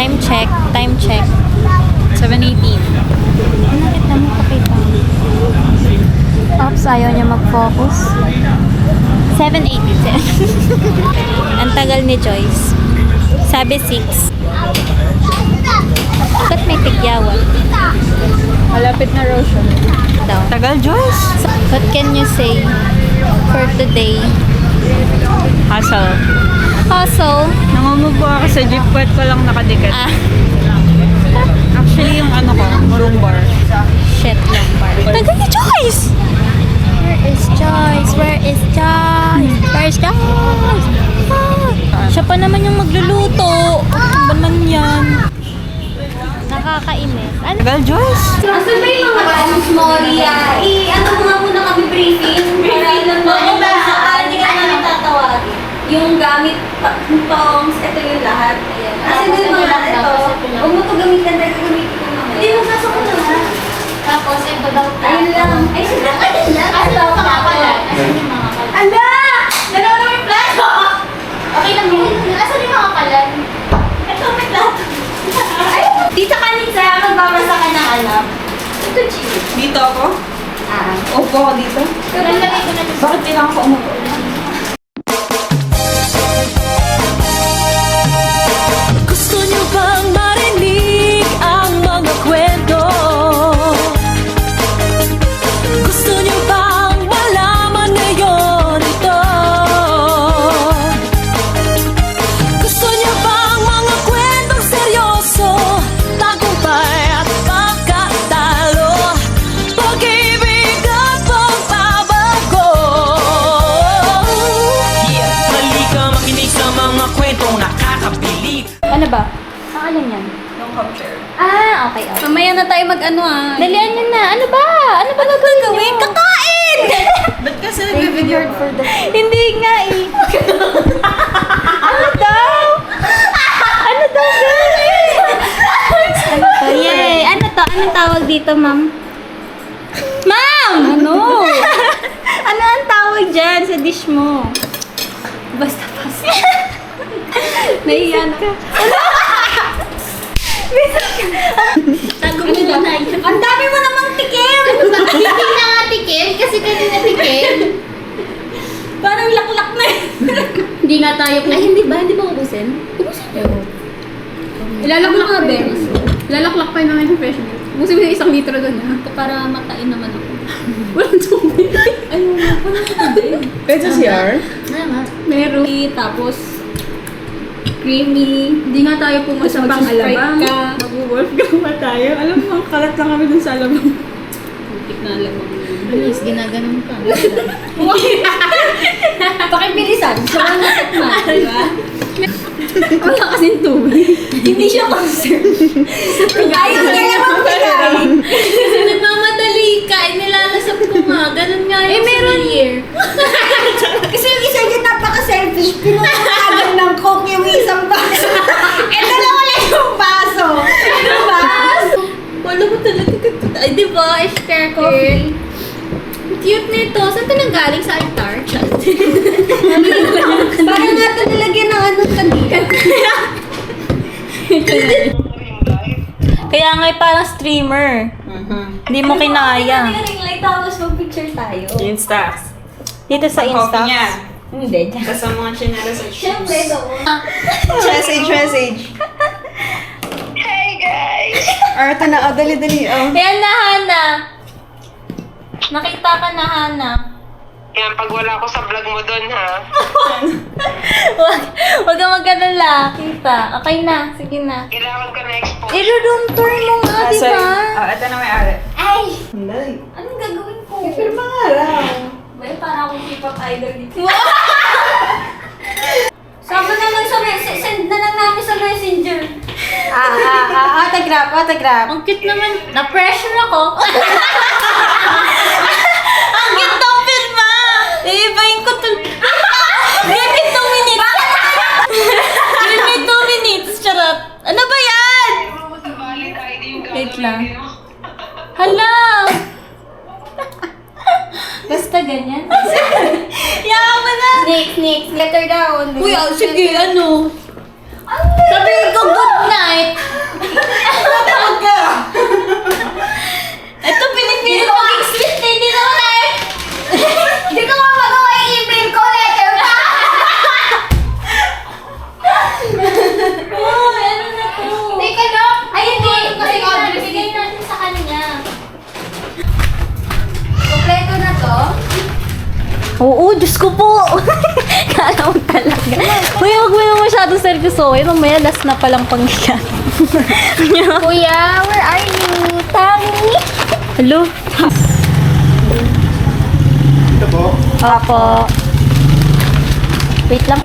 Time check. 7:18. Nakita mo pakita. Ops, ayaw niya mag-focus. 7:18. Ang tagal ni Joyce. Sabi 6. Ba't may tigyawat? Malapit na raw siya. Daw. Tagal, Joyce. What can you say for today? Hustle. Hustle. Nangumubo ako sa jeep, pwet ko lang nakadikit. Ah, Actually, yung ano ko, murong bar. shit lang bar. Tagal ni Joyce! Where is Joyce? Where is Joyce? Where's Joyce? Ah, siya pa naman yung magluluto. Ano ba naman yan? Nakakainis. Ano? Tagal, Joyce. Asan ba yung mga tanong, Moria? Ano mo nga muna kami briefing? Briefing lang ba? Hindi ka namin tatawagin. Yung gamit, tongs, ito yung lahat. Asan ba yung mga ito? Huwag mo ito gamitin, dahil gagamitin ko naman. Hindi mo sasok ko naman. Tapos, ito daw Ayun lang. Ayun lang. Ayun lang. Asan yung mga kalat? Ala! Nanonood mo yung plato! Okay lang yun. Asan yung mga kalat? Ito, may plato. Tita Kanitsa, magbabasa ka ng alam. Ito, Chino. Dito ako? Upo ako dito. Nalagay ko na dito. Bakit kailangan ko umupo? Gusto niyo bang marinig ang mga kwento? Gusto niyo bang malaman ngayon ito? Gusto niyo bang mga kwentong seryoso? Tagumpay at pagkatalo, pag-ibig at pagbabago. Yeah, halika makinig sa mga kwentong nakakabilib. Ano ba? Ang alin yan? Don't compare. Ah, okay. Mamaya na tayo mag-ano Dalian nyo na. Ano ba? Ano ba gagawin nyo? Kakain! Ba't kasi nag-video ka? Hindi nga eh. Ano daw? Ano daw guys? Ano to? Yay! Ano to? Anong tawag dito, ma'am? Ma'am! Ano? Ano ang tawag dyan sa dish mo? Basta pasta. Naiyan ka. Tago mo na. Ang dami mo namang tikim! Hindi na nga tikim, kasi kanina tikim. Parang laklak na eh. Hindi nga tayo Ay, hindi ba? Hindi ba ubusin? Ubusin niyo. Ilalaklak na ba? Lalaklak pa naman yung fresh milk. Busin mo yung 1 litro doon ha. Para matain naman ako. Walang tubig. Pwede sa CR? Meron. Tapos, creamy. Hindi nga tayo pumasok pang alabang. Mag-wolfgang pa tayo. Alam mo, ang kalat lang kami dun sa alabang. Putik na alam mo. Please, ginaganon ka. Pakibilisan. Siya ang natakman, di ba? Wala kasing tubig. Hindi siya concerned. Ayaw niya naman pinay. Kasi nagmamadali ka. Nilalasap ko nga. Ganun nga yung meron year. Kasi yung isa niya napaka-selfish. Pinunagan ng coke yung isang baso. Ito lang wala yung baso. Ano ba? Wala mo talaga. Ay, di ba? Share coffee. Cute nito. Saan ito nanggaling sa altar? Parang nga ito nilagyan ng anong kandikan. Kaya nga parang streamer. Hindi mo kinaya. Ring light tapos mag-picture tayo. Instax. Dito sa Insta. Hindi, dyan. Tapos ang mga chinelas at shoes. Siyempre, doon. Message. Ito na, dali. Ayan na, Hana. Nakita ka na, Hana. Yan, pag wala ko sa vlog mo doon, ha? Huwag kang magkanala. Kita. Okay na. Sige na. Kailangan ko na-expose. I-room tour mo nga, di ba? Ito na may ari. Ay! Dali. Anong gagawin ko? Pirma nga lang. Well, para akong K-pop idol dito. Sama na lang sa send na lang namin sa messenger. Autograph. Ang cute naman. Na-pressure ako. Ang cute ng pirma. Iibayin ko to. Give me 2 minutes. Give me 2 minutes. Charot. Ano ba yan? Valid ID yung Wait lang. Hala. Basta ganyan. Yaman mo na. Next. Letter down. Uy, sige, ano? Sabi ko good night. Diyos ko po! Kala mo talaga. Uy, huwag mo naman masyadong seryoso. Mamaya last na palang pangyan. Kuya, where are you? Tami! Hello? Ito po. Opo. Wait lang.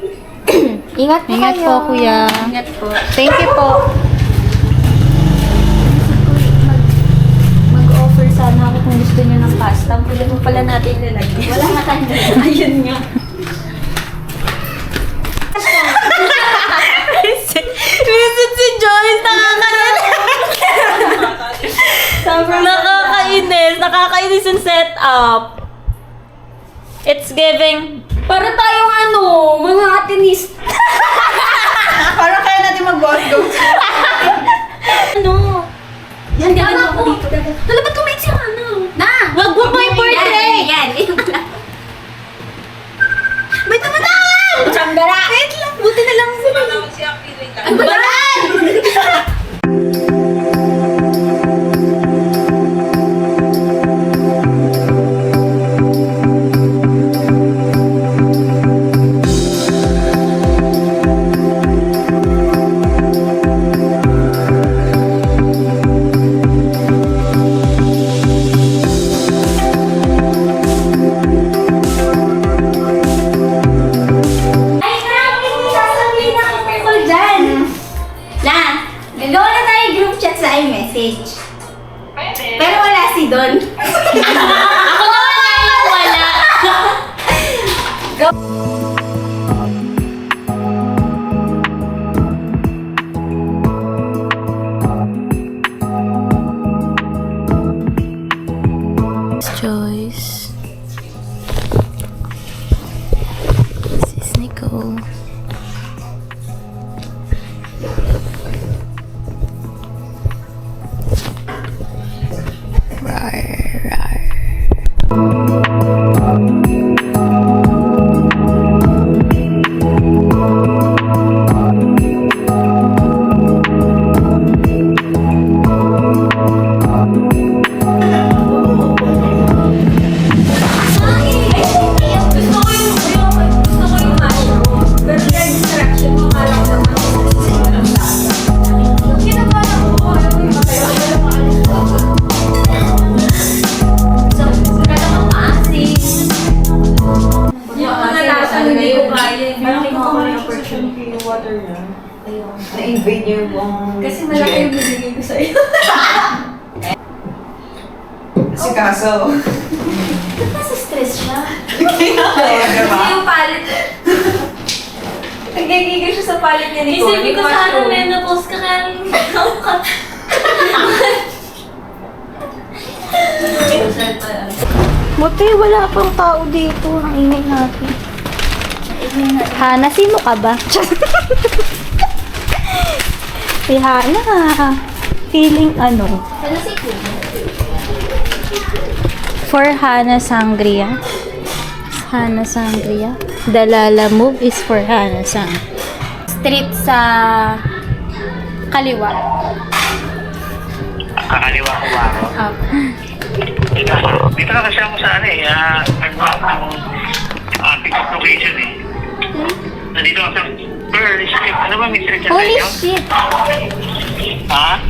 Ingat po Ingat kayo. po, kuya. Ingat po. Thank you po. Mag-offer sana ako kung gusto niyo ng pasta. Pwede mo pala natin nilagay. Wala nga tayo. Ayun nga. Visit si Joyce. Nakakainis. Nakakainis yung setup. It's giving... Para tayong mga atinist. Parang kaya natin mag-boss go. Ano? Yan, gagawin ako dito. Dala, ba't kumait si Hana? Na! Wag mo pa yung portrait! Yan. May tumatawan! Changgara! Wait lang. Buti na lang sila. Ang bayan! Ay, grabe! Sasabihin ako tungkol dyan. Na, gagawa na tayo group chat sa iMessage. Pwede. Pero wala si Don. Ako na wala. Joyce. This is Nicole. Gusto ko yung mushroom. Pero yung distraction mo, kala ko naman kinabahan ako. Ayaw ko yung matayo. So, kala ko maasin. Yung mga lasa, hindi ko kaya. Parang kinuha ko yung opportunity yung water niya. Na-invade niyo yung buong Kasi malaki yung binigay ko sa'yo. Si Kaso. Kasi stress siya. Diba? Kasi yung palit. Nagigigil siya sa palit niya ni Cole. Isipin ko sana menopause ka kaya Buti wala pang tao dito. Ang ingay natin. Hana, sino ka ba? Si Hana. Feeling ano? Ano si Cole? For Hana Sangria. Hana Sangria. Dalala move is for Hana Sang. Street sa kaliwa. Kakaliwa ko ba ako? Dito na kasi ako sa ano eh. Pick-up location eh. Nandito ako sa Pearl Street. Ano ba Mr. Chan? Holy shit! Ha?